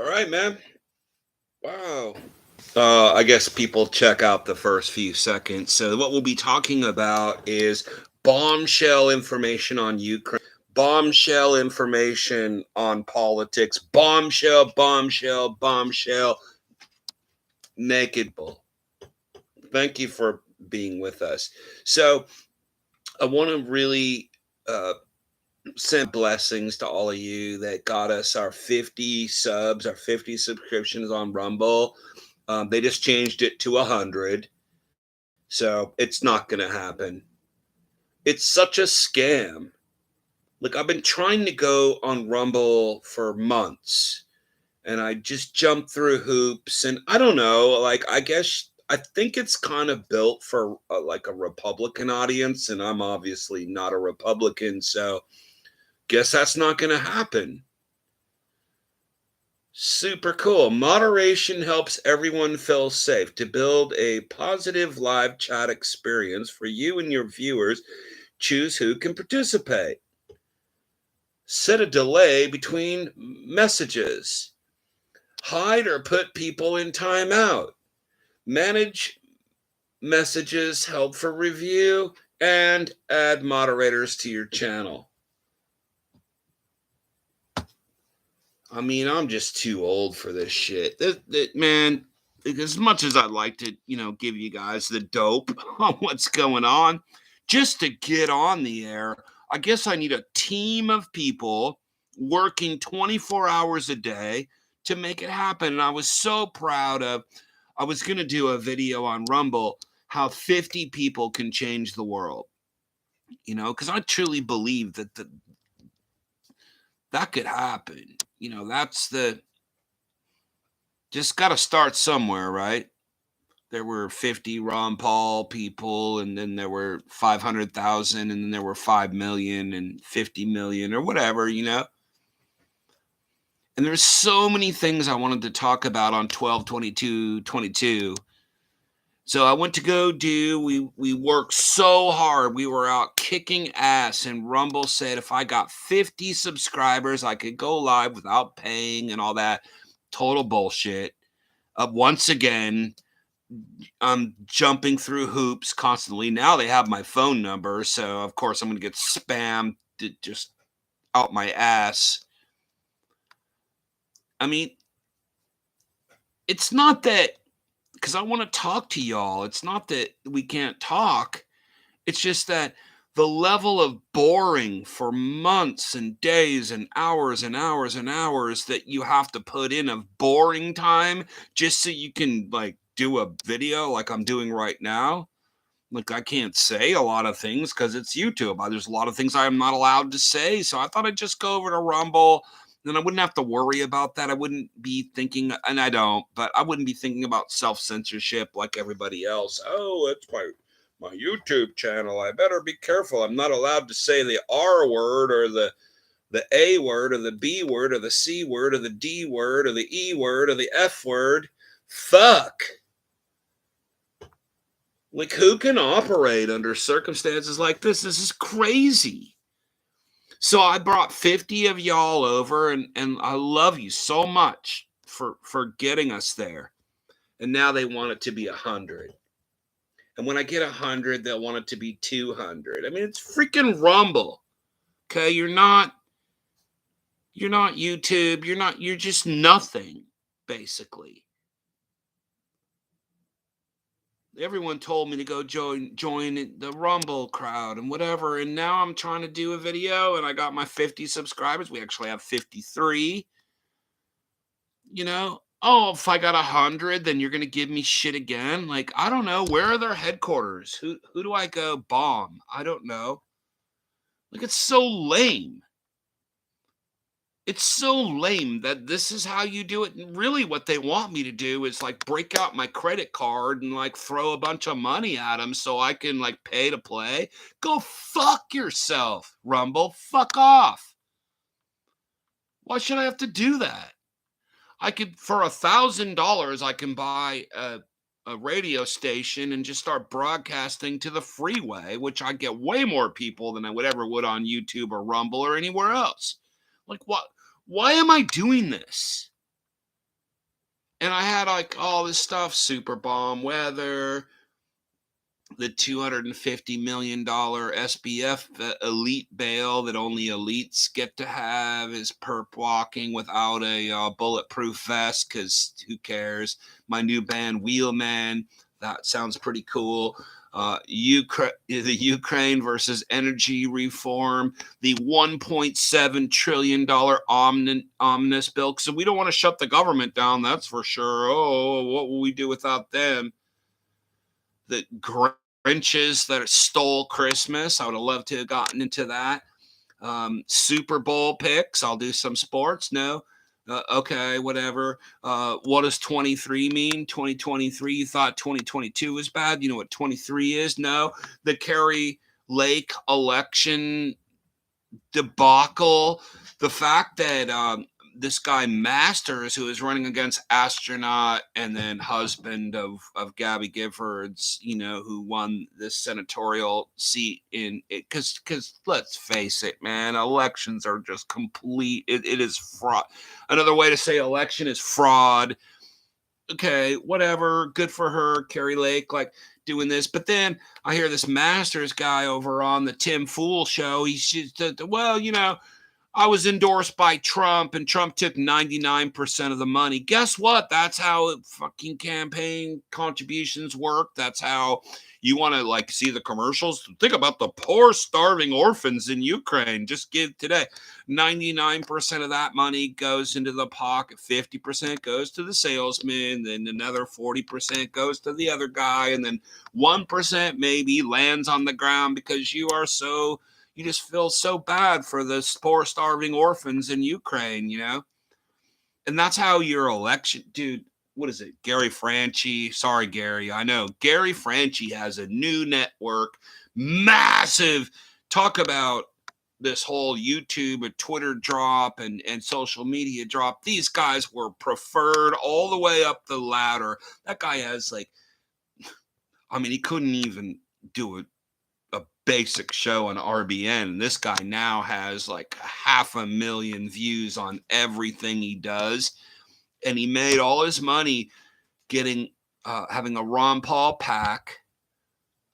All right, man. Wow. I guess people check out the first few seconds. So, what we'll be talking about is bombshell information on Ukraine, bombshell information on politics, bombshell, naked bull. Thank you for being with us. So, I want to really uh, send blessings to all of you that got us our 50 subs, our 50 subscriptions on Rumble. They just changed it to 100. So it's not going to happen. It's such a scam. Like, I've been trying to go on Rumble for months and I just jump through hoops. And I don't know, like, I think it's kind of built for like a Republican audience. And I'm obviously not a Republican. So guess that's not going to happen. Super cool. Moderation helps everyone feel safe. To build a positive live chat experience for you and your viewers, choose who can participate. Set a delay between messages. Hide or put people in timeout. Manage messages, help for review, and add moderators to your channel. I mean, I'm just too old for this shit. Man, as much as I'd like to, give you guys the dope on what's going on, just to get on the air, I guess I need a team of people working 24 hours a day to make it happen. And I was so proud of, I was going to do a video on Rumble, how 50 people can change the world, because I truly believe that that could happen. That's just got to start somewhere, right? There were 50 Ron Paul people, and then there were 500,000, and then there were 5 million and 50 million or whatever, And there's so many things I wanted to talk about on 12/22/22. So I went to go we worked so hard. We were out kicking ass, and Rumble said if I got 50 subscribers, I could go live without paying and all that. Total bullshit. Once again, I'm jumping through hoops constantly. Now they have my phone number, so of course I'm going to get spammed just out my ass. I mean, it's not that, because I want to talk to y'all. It's not that we can't talk. It's just that the level of boring for months and days and hours and hours and hours that you have to put in of boring time just so you can like do a video like I'm doing right now. Like, I can't say a lot of things because it's YouTube. There's a lot of things I'm not allowed to say. So I thought I'd just go over to Rumble. Then I wouldn't have to worry about that. I wouldn't be thinking, and I don't, but I wouldn't be thinking about self-censorship like everybody else. Oh, it's my YouTube channel. I better be careful. I'm not allowed to say the R word or the A word or the B word or the C word or the D word or the E word or the F word. Fuck. Like, who can operate under circumstances like this? This is crazy. So I brought 50 of y'all over, and I love you so much for getting us there. And now they want it to be 100. And when I get 100, they'll want it to be 200. I mean, it's freaking Rumble. Okay, you're not YouTube. You're just nothing, basically. Everyone told me to go join the Rumble crowd and whatever. And now I'm trying to do a video and I got my 50 subscribers. We actually have 53. Oh, if I got 100, then you're going to give me shit again. Like, I don't know. Where are their headquarters? Who do I go bomb? I don't know. Like, it's so lame. It's so lame that this is how you do it. And really what they want me to do is like break out my credit card and like throw a bunch of money at them so I can like pay to play. Go fuck yourself, Rumble. Fuck off. Why should I have to do that? I could, for $1,000, I can buy a radio station and just start broadcasting to the freeway, which I get way more people than I would ever would on YouTube or Rumble or anywhere else. Like, what? Why am I doing this? And I had like all this stuff, super bomb weather, the $250 million SBF elite bail that only elites get to have is perp walking without a bulletproof vest because who cares? My new band, Wheelman, that sounds pretty cool. The Ukraine versus energy reform, the $1.7 trillion omnibus bill. So we don't want to shut the government down, that's for sure. Oh, what will we do without them? The Grinches that stole Christmas. I would have loved to have gotten into that. Super Bowl picks. I'll do some sports. No. Okay, whatever. What does 23 mean? 2023. You thought 2022 was bad. You know what 23 is? No. The Kari Lake election debacle. The fact that this guy Masters, who is running against astronaut and then husband of Gabby Giffords, who won this senatorial seat in it, because let's face it, man, elections are just complete. It is fraud. Another way to say election is fraud. Okay, whatever. Good for her, Kari Lake, like doing this. But then I hear this Masters guy over on the Tim Fool show. He's just, well, I was endorsed by Trump and Trump took 99% of the money. Guess what? That's how fucking campaign contributions work. That's how you want to see the commercials. Think about the poor starving orphans in Ukraine. Just give today. 99% of that money goes into the pocket. 50% goes to the salesman. Then another 40% goes to the other guy. And then 1% maybe lands on the ground because you just feel so bad for the poor starving orphans in Ukraine, And that's how your election, dude, what is it? Gary Franchi. Sorry, Gary. I know. Gary Franchi has a new network. Massive. Talk about this whole YouTube and Twitter drop and social media drop. These guys were preferred all the way up the ladder. That guy has he couldn't even do it. Basic show on RBN. And this guy now has 500,000 views on everything he does. And he made all his money having a Ron Paul PAC.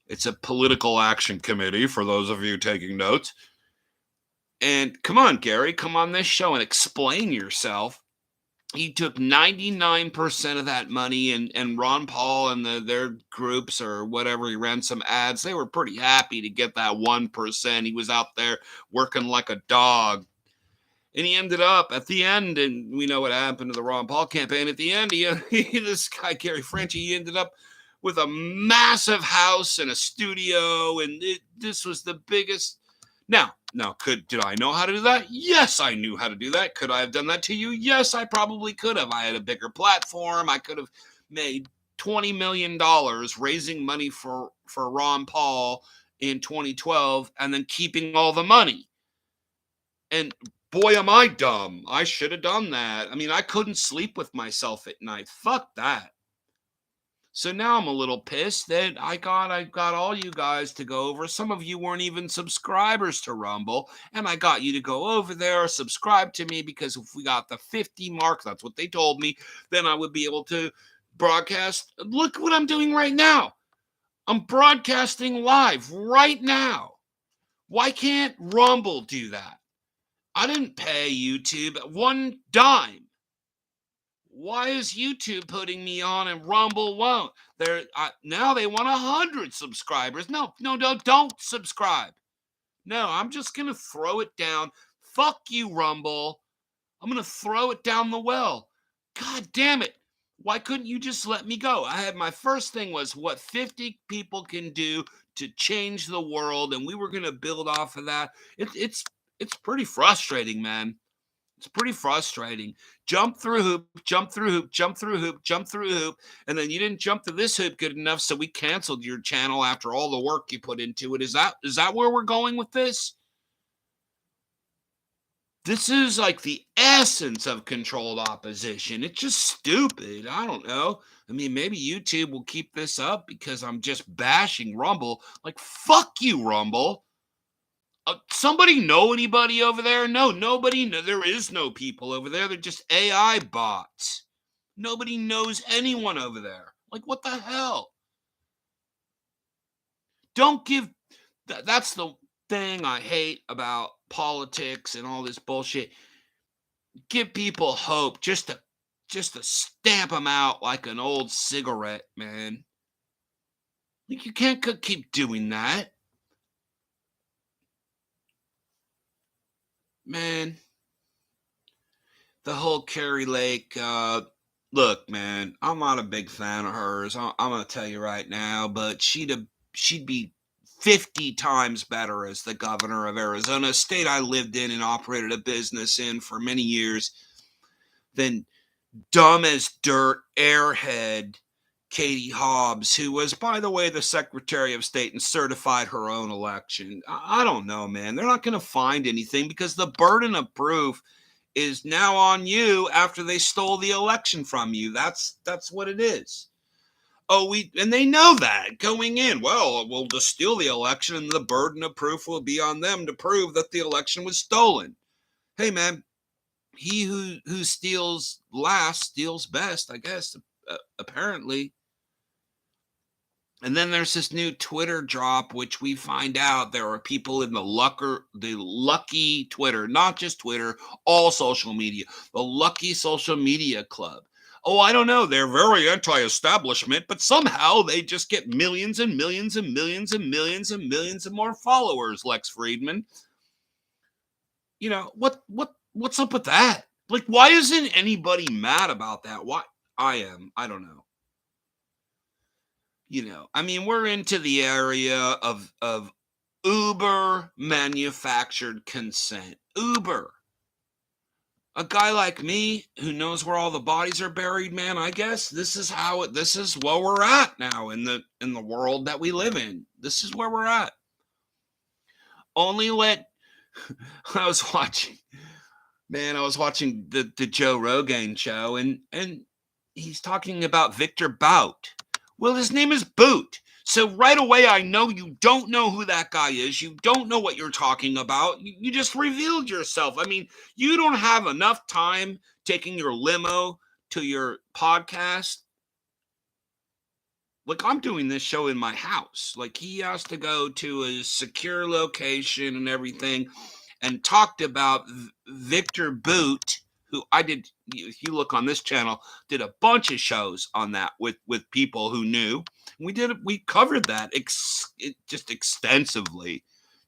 It's a political action committee for those of you taking notes. And come on, Gary, come on this show and explain yourself. He took 99% of that money, and Ron Paul and their groups or whatever, he ran some ads. They were pretty happy to get that 1%. He was out there working like a dog. And he ended up at the end, and we know what happened to the Ron Paul campaign. At the end, this guy, Gary Franchi, he ended up with a massive house and a studio, and this was the biggest. Now, did I know how to do that? Yes, I knew how to do that. Could I have done that to you? Yes, I probably could have. I had a bigger platform. I could have made $20 million raising money for Ron Paul in 2012 and then keeping all the money. And boy, am I dumb. I should have done that. I couldn't sleep with myself at night. Fuck that. So now I'm a little pissed that I got all you guys to go over. Some of you weren't even subscribers to Rumble, and I got you to go over there, subscribe to me, because if we got the 50 mark, that's what they told me, then I would be able to broadcast. Look what I'm doing right now. I'm broadcasting live right now. Why can't Rumble do that? I didn't pay YouTube one dime. Why is YouTube putting me on and Rumble won't? Now they want 100 subscribers. No, don't subscribe. No, I'm just going to throw it down. Fuck you, Rumble. I'm going to throw it down the well. God damn it. Why couldn't you just let me go? My first thing was what 50 people can do to change the world, and we were going to build off of that. It's pretty frustrating, man. It's pretty frustrating. Jump through hoop, jump through hoop, jump through hoop, jump through hoop, and then you didn't jump through this hoop good enough, so we canceled your channel after all the work you put into it. Is that where we're going with this? This is the essence of controlled opposition. It's just stupid. I don't know. Maybe YouTube will keep this up because I'm just bashing Rumble. Fuck you, Rumble. Somebody know anybody over there? No, nobody. No, there is no people over there. They're just AI bots. Nobody knows anyone over there. Like, what the hell? Don't give that's the thing I hate about politics and all this bullshit. Give people hope just to stamp them out like an old cigarette, man. Like, you can't keep doing that, man. The whole Carrie Lake, look, man, I'm not a big fan of hers. I'm gonna tell you right now, but she'd be 50 times better as the governor of Arizona, a state I lived in and operated a business in for many years, than dumb as dirt airhead Katie Hobbs, who was, by the way, the Secretary of State and certified her own election. I don't know, man. They're not going to find anything because the burden of proof is now on you after they stole the election from you. That's what it is. Oh, and they know that going in. Well, we'll just steal the election, and the burden of proof will be on them to prove that the election was stolen. Hey, man, he who steals last steals best, I guess. Apparently. And then there's this new Twitter drop, which we find out there are people in the lucky Twitter, not just Twitter, all social media, the lucky social media club. Oh, I don't know. They're very anti-establishment, but somehow they just get millions and millions and millions and millions and millions of more followers, Lex Friedman. You know, what's up with that? Like, why isn't anybody mad about that? Why? I am. I don't know. I mean, we're into the area of Uber manufactured consent. Uber. A guy like me who knows where all the bodies are buried, man, I guess this is where we're at now in the world that we live in. This is where we're at. Only let I was watching the Joe Rogan show, and he's talking about Victor Bout. Well, his name is Boot. So right away, I know you don't know who that guy is. You don't know what you're talking about. You just revealed yourself. I mean, you don't have enough time taking your limo to your podcast. Like, I'm doing this show in my house. Like, he has to go to a secure location and everything, and talked about Victor Boot, who I did, if you look on this channel, did a bunch of shows on that with people who knew. We covered that just extensively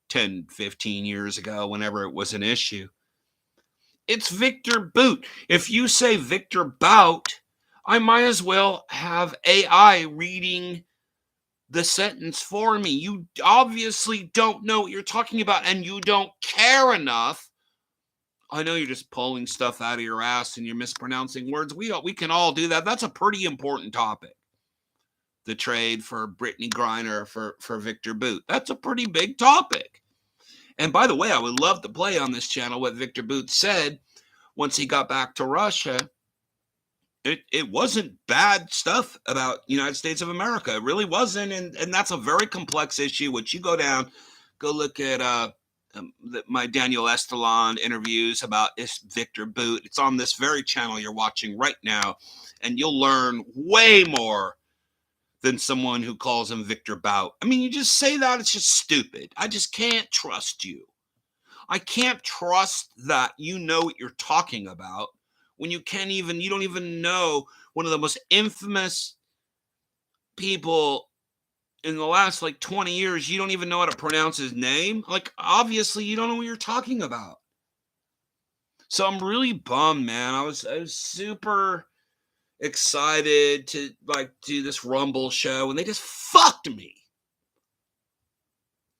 10, 15 years ago, whenever it was an issue. It's Victor Boot. If you say Victor Bout, I might as well have AI reading the sentence for me. You obviously don't know what you're talking about, and you don't care enough. I know you're just pulling stuff out of your ass and you're mispronouncing words. We can all do that. That's a pretty important topic. The trade for Brittany Griner for Victor Boot. That's a pretty big topic. And by the way, I would love to play on this channel what Victor Boot said once he got back to Russia. It wasn't bad stuff about the United States of America. It really wasn't. And that's a very complex issue, which you go look at my Daniel Estolon interviews about Victor Boot. It's on this very channel you're watching right now, and you'll learn way more than someone who calls him Victor Bout. I mean, you just say that, it's just stupid. I just can't trust you. I can't trust that you know what you're talking about when you don't even know one of the most infamous people in the last 20 years. You don't even know how to pronounce his name. Like, obviously you don't know what you're talking about. So I'm really bummed, man. I was super excited to do this Rumble show, and they just fucked me.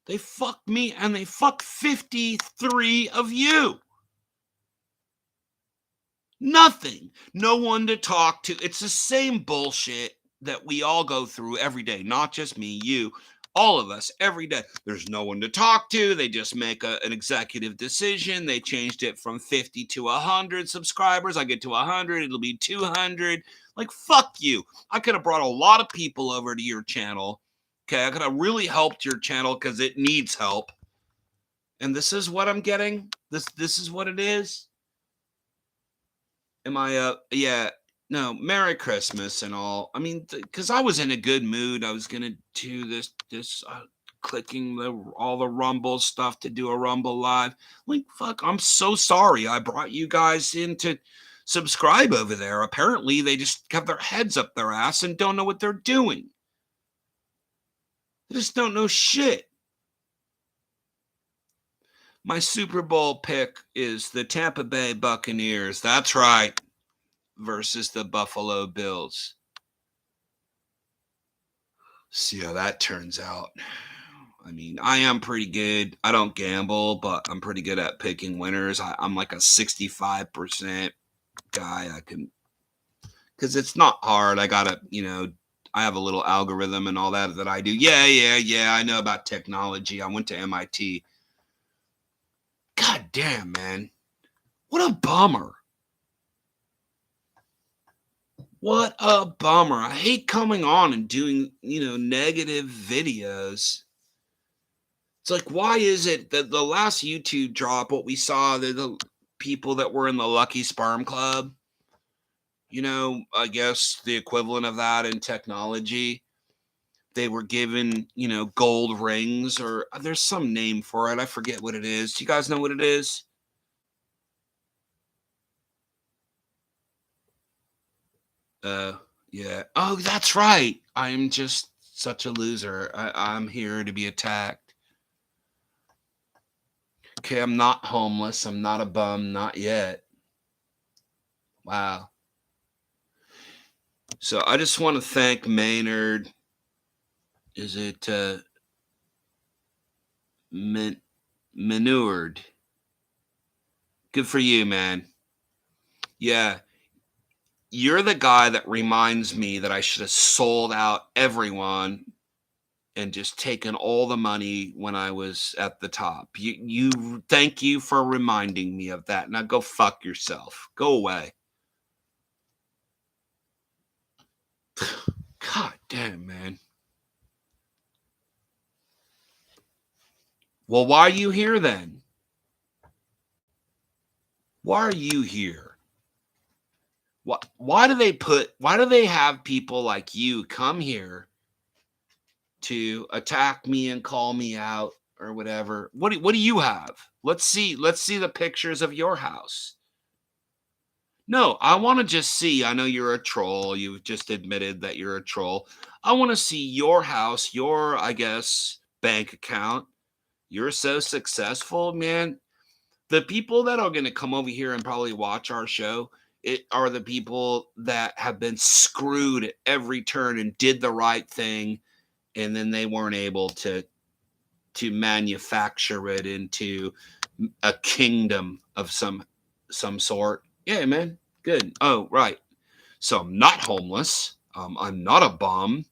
They fucked me, and they fucked 53 of you. Nothing. No one to talk to. It's the same bullshit that we all go through every day. Not just me, you, all of us, every day. There's no one to talk to. They just make an executive decision. They changed it from 50 to 100 subscribers. I get to 100, it'll be 200. Like, fuck you. I could have brought a lot of people over to your channel. Okay, I could have really helped your channel because it needs help. And this is what I'm getting. This is what it is. Am I yeah, no, Merry Christmas and all. I mean, because I was in a good mood. I was gonna do this clicking all the Rumble stuff to do a Rumble live. Like, fuck, I'm so sorry. I brought you guys in to subscribe over there. Apparently, they just have their heads up their ass and don't know what they're doing. They just don't know shit. My Super Bowl pick is the Tampa Bay Buccaneers. That's right. Versus the Buffalo Bills. See how that turns out. I mean, I am pretty good. I don't gamble, but I'm pretty good at picking winners. I'm like a 65% guy. I can, because it's not hard. I gotta, I have a little algorithm and all that I do. Yeah. I know about technology. I went to MIT. God damn, man. What a bummer. What a bummer. I hate coming on and doing, negative videos. It's like, why is it that the last YouTube drop, what we saw, the people that were in the Lucky Sperm Club, I guess the equivalent of that in technology, they were given, gold rings, or there's some name for it. I forget what it is. Do you guys know what it is? Yeah. Oh, that's right. I'm just such a loser. I'm here to be attacked. Okay, I'm not homeless. I'm not a bum. Not yet. Wow. So I just want to thank Maynard. Is it Manured? Good for you, man. Yeah. You're the guy that reminds me that I should have sold out everyone and just taken all the money when I was at the top. You thank you for reminding me of that. Now go fuck yourself. Go away. God damn, man. Well, why are you here then? Why are you here? Why do they have people like you come here to attack me and call me out or whatever? What do you have? Let's see the pictures of your house. No, I want to just see. I know you're a troll. You've just admitted that you're a troll. I want to see your house, your, I guess, bank account. You're so successful, man. The people that are going to come over here and probably watch our show, it are the people that have been screwed at every turn and did the right thing, and then they weren't able to manufacture it into a kingdom of some sort. Yeah, man. Good. Oh, right. So I'm not homeless. I'm not a bum.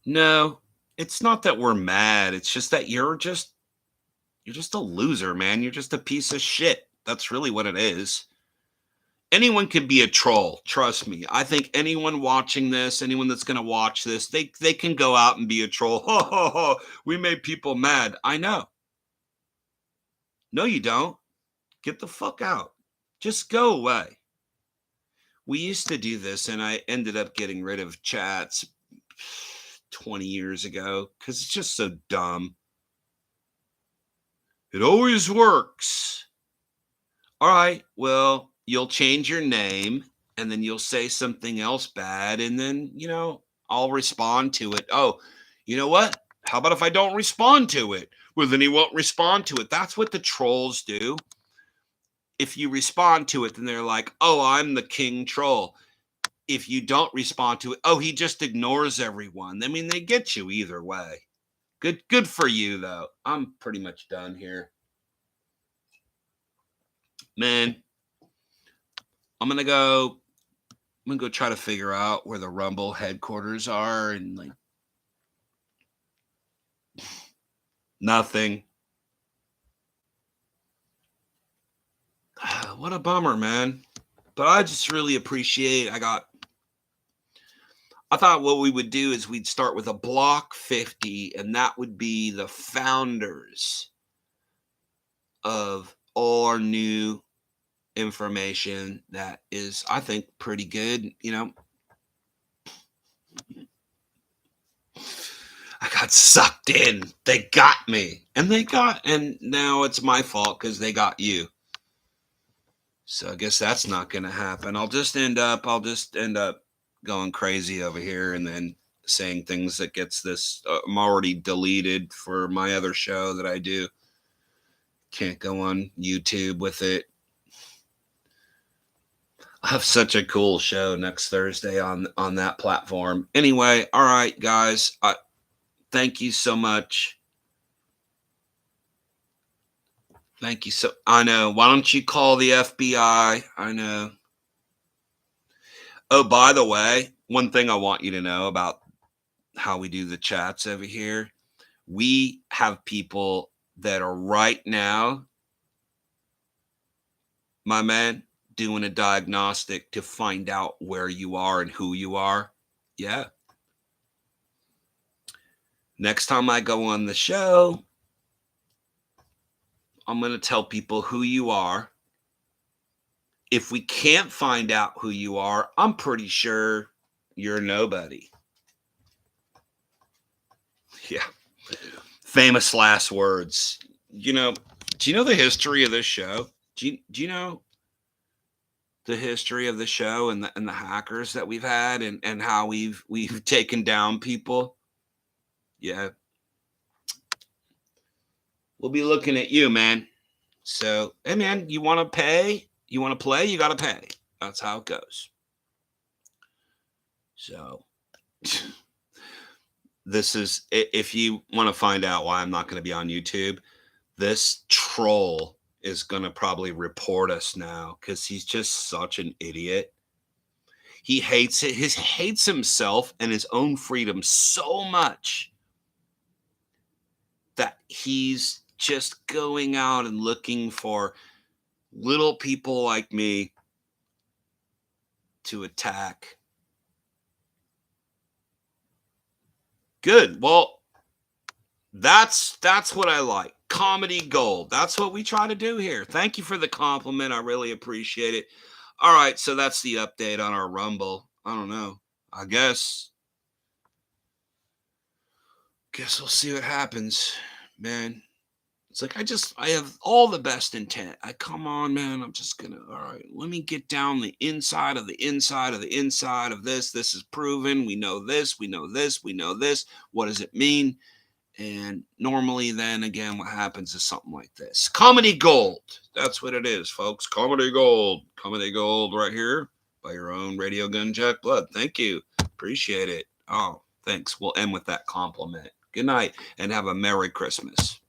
No, it's not that we're mad. It's just that you're just a loser, man. You're just a piece of shit. That's really what it is. Anyone can be a troll, trust me. I think anyone watching this, anyone that's going to watch this, they can go out and be a troll. Ho ho ho. We made people mad. I know. No, you don't. Get the fuck out. Just go away. We used to do this, and I ended up getting rid of chats 20 years ago because it's just so dumb. It always works. All right, well, you'll change your name and then you'll say something else bad, and then, I'll respond to it. Oh, you know what? How about if I don't respond to it? Well, then he won't respond to it. That's what the trolls do. If you respond to it, then they're like, oh, I'm the king troll. If you don't respond to it, oh, he just ignores everyone. I mean, they get you either way. Good for you, though. I'm pretty much done here. Man, I'm gonna go try to figure out where the Rumble headquarters are, and like nothing. What a bummer, man. But I just really appreciate I thought what we would do is we'd start with a block 50, and that would be the founders of all our new information that is, I think, pretty good. I got sucked in. They got me. And now it's my fault because they got you. So I guess that's not going to happen. I'll just end up going crazy over here and then saying things that gets this. I'm already deleted for my other show that I do. Can't go on YouTube with it. I have such a cool show next Thursday on that platform. Anyway, all right, guys. Thank you so much. Thank you so. I know. Why don't you call the FBI? I know. Oh, by the way, one thing I want you to know about how we do the chats over here. We have people that are right now, my man, doing a diagnostic to find out where you are and who you are. Yeah. Next time I go on the show, I'm going to tell people who you are. If we can't find out who you are, I'm pretty sure you're nobody. Yeah. Famous last words. Do you know the history of this show? Do you know the history of the show and the hackers that we've had and how we've taken down people? Yeah. We'll be looking at you, man. So, hey, man, you want to pay? You want to play? You got to pay. That's how it goes. So, this is, if you want to find out why I'm not going to be on YouTube, this troll is going to probably report us now because he's just such an idiot. He hates it. He hates himself and his own freedom so much that he's just going out and looking for little people like me to attack. Good. Well, that's what I like. Comedy gold. That's what we try to do here. Thank you for the compliment. I really appreciate it. All right, so that's the update on our Rumble. I don't know. I guess we'll see what happens, man. It's like I have all the best intent. Come on, man. I'm just gonna. All right, let me get down the inside of the inside of the inside of this. This is proven. We know this. We know this. We know this. What does it mean? And normally, then again, what happens is something like this. Comedy gold. That's what it is, folks. Comedy gold. Comedy gold right here by your own Radio Gun Jack Blood. Thank you. Appreciate it. Oh, thanks. We'll end with that compliment. Good night and have a Merry Christmas.